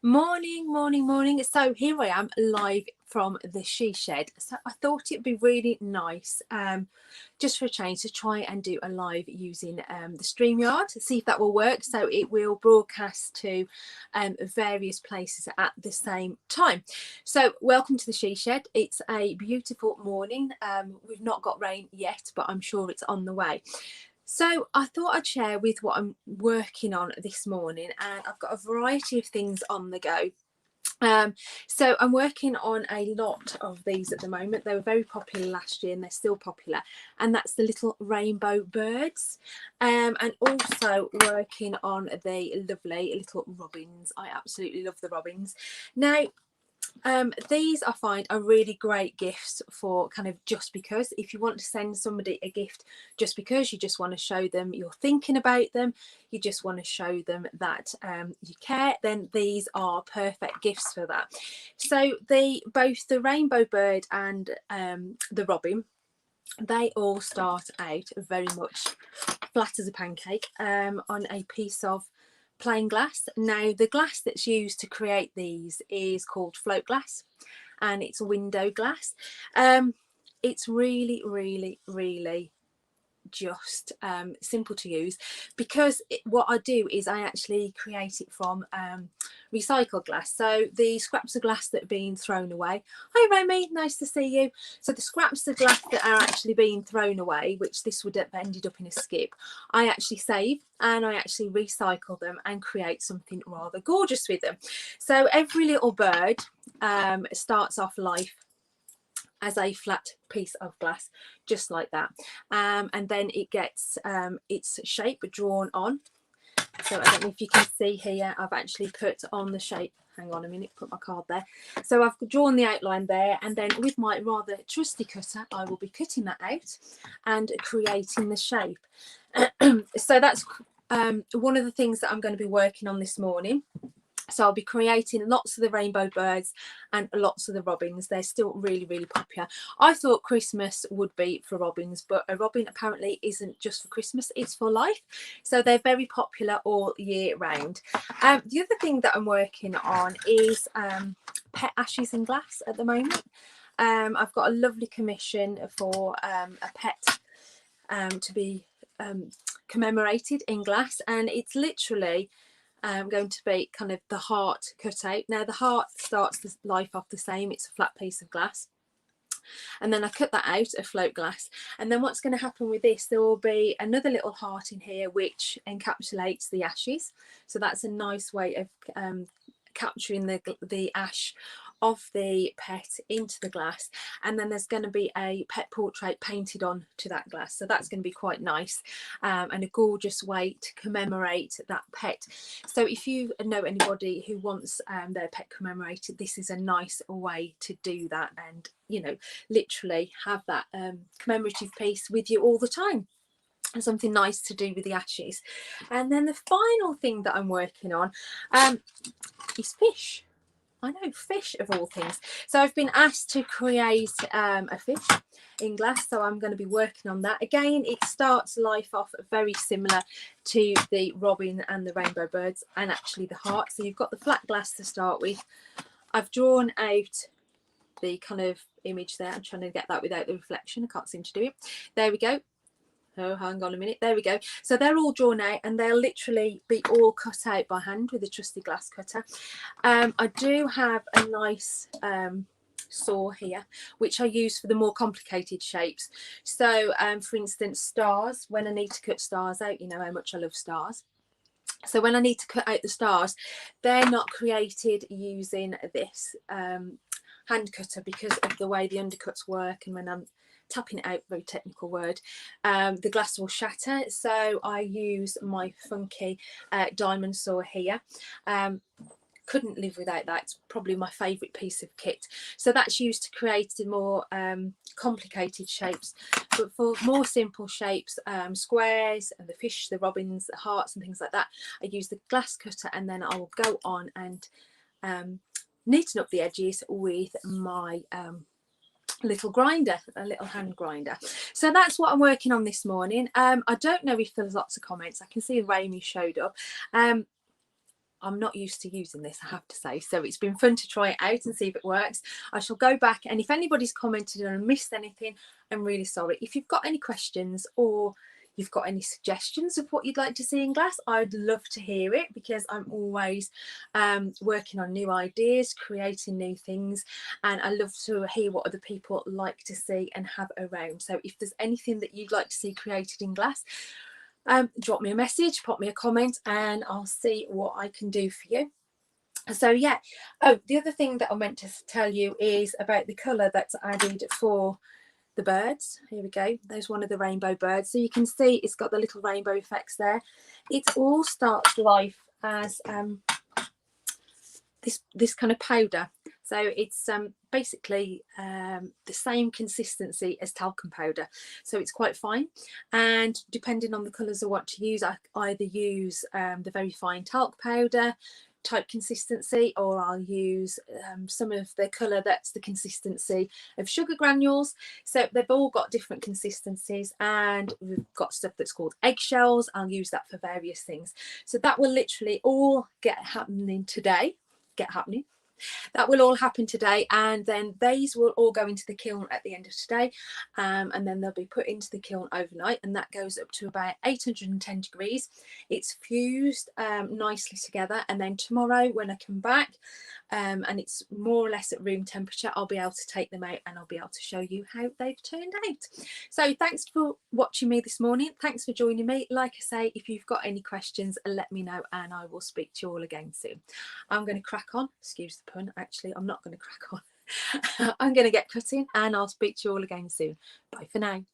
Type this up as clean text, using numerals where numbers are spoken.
Morning, morning, morning. So here I am live from the she shed. So I thought it'd be really nice, just for a change, to try and do a live using the StreamYard to see if that will work. So it will broadcast to various places at the same time. So welcome to the she shed. It's a beautiful morning. We've not got rain yet, but I'm sure it's on the way. So I thought I'd share with what I'm working on this morning, and I've got a variety of things on the go. So I'm working on a lot of these at the moment. They were very popular last year and they're still popular, and that's the little rainbow birds, and also working on the lovely little robins. I absolutely love the robins. Now, these I find are really great gifts for kind of just because. If you want to send somebody a gift just because you just want to show them you're thinking about them, you just want to show them that you care, then these are perfect gifts for that. So both the rainbow bird and the robin, they all start out very much flat as a pancake on a piece of plain glass. Now, the glass that's used to create these is called float glass, and it's window glass. It's really, really, really just simple to use, because what I do is I actually create it from recycled glass. So the scraps of glass that are being thrown away. Hi Romy, nice to see you. So the scraps of glass that are actually being thrown away, which this would have ended up in a skip, I actually save and I actually recycle them and create something rather gorgeous with them. So every little bird starts off life as a flat piece of glass, just like that, and then it gets its shape drawn on. So I don't know if you can see here, I've actually put on the shape. Hang on a minute, put my card there. So I've drawn the outline there, and then with my rather trusty cutter I will be cutting that out and creating the shape. So that's one of the things that I'm going to be working on this morning. So I'll be creating lots of the rainbow birds and lots of the robins. They're still really, really popular. I thought Christmas would be for robins, but a robin apparently isn't just for Christmas, it's for life. So they're very popular all year round. The other thing that I'm working on is pet ashes in glass at the moment. I've got a lovely commission for a pet to be commemorated in glass, and it's literally going to be kind of the heart cut out. Now the heart starts the life off the same, it's a flat piece of glass, and then I cut that out of float glass, and then what's going to happen with this, there will be another little heart in here which encapsulates the ashes. So that's a nice way of capturing the ash of the pet into the glass, and then there's going to be a pet portrait painted on to that glass. So that's going to be quite nice, and a gorgeous way to commemorate that pet. So if you know anybody who wants their pet commemorated, this is a nice way to do that, and you know, literally have that commemorative piece with you all the time, and something nice to do with the ashes. And then the final thing that I'm working on is fish. I know, fish of all things. So I've been asked to create a fish in glass, so I'm going to be working on that. Again, it starts life off very similar to the robin and the rainbow birds, and actually the heart. So you've got the flat glass to start with. I've drawn out the kind of image there. I'm trying to get that without the reflection. I can't seem to do it. There we go. Oh, hang on a minute. There we go. So they're all drawn out, and they'll literally be all cut out by hand with a trusty glass cutter. I do have a nice saw here, which I use for the more complicated shapes. So for instance, stars, when I need to cut stars out, you know how much I love stars. So when I need to cut out the stars, they're not created using this hand cutter because of the way the undercuts work, and when I'm tapping it out, very technical word, the glass will shatter. So I use my funky diamond saw here. Couldn't live without that. It's probably my favourite piece of kit. So that's used to create the more complicated shapes, but for more simple shapes, squares and the fish, the robins, the hearts and things like that, I use the glass cutter, and then I will go on and neaten up the edges with my little grinder, a little hand grinder. So that's what I'm working on this morning. I don't know if there's lots of comments. I can see Rami showed up. I'm not used to using this, I have to say. So it's been fun to try it out and see if it works. I shall go back, and if anybody's commented and I missed anything, I'm really sorry. If you've got any questions or you've got any suggestions of what you'd like to see in glass, I'd love to hear it, because I'm always working on new ideas, creating new things, and I love to hear what other people like to see and have around. So if there's anything that you'd like to see created in glass, drop me a message, pop me a comment, and I'll see what I can do for you. So yeah, oh, the other thing that I meant to tell you is about the colour that's added for the birds. Here we go, there's one of the rainbow birds, so you can see it's got the little rainbow effects there. It all starts life as this kind of powder, so it's basically the same consistency as talcum powder, so it's quite fine, and depending on the colours I want to use, I either use the very fine talc powder type consistency, or I'll use some of the colour that's the consistency of sugar granules. So they've all got different consistencies, and we've got stuff that's called eggshells. I'll use that for various things. So that will literally all happening today. That will all happen today, and then these will all go into the kiln at the end of today, and then they'll be put into the kiln overnight, and that goes up to about 810 degrees. It's fused nicely together, and then tomorrow when I come back, and it's more or less at room temperature, I'll be able to take them out and I'll be able to show you how they've turned out. So thanks for watching me this morning. Thanks for joining me. Like I say, if you've got any questions, let me know and I will speak to you all again soon. I'm going to crack on. Excuse the pun. Actually, I'm not going to crack on. I'm going to get cutting, and I'll speak to you all again soon. Bye for now.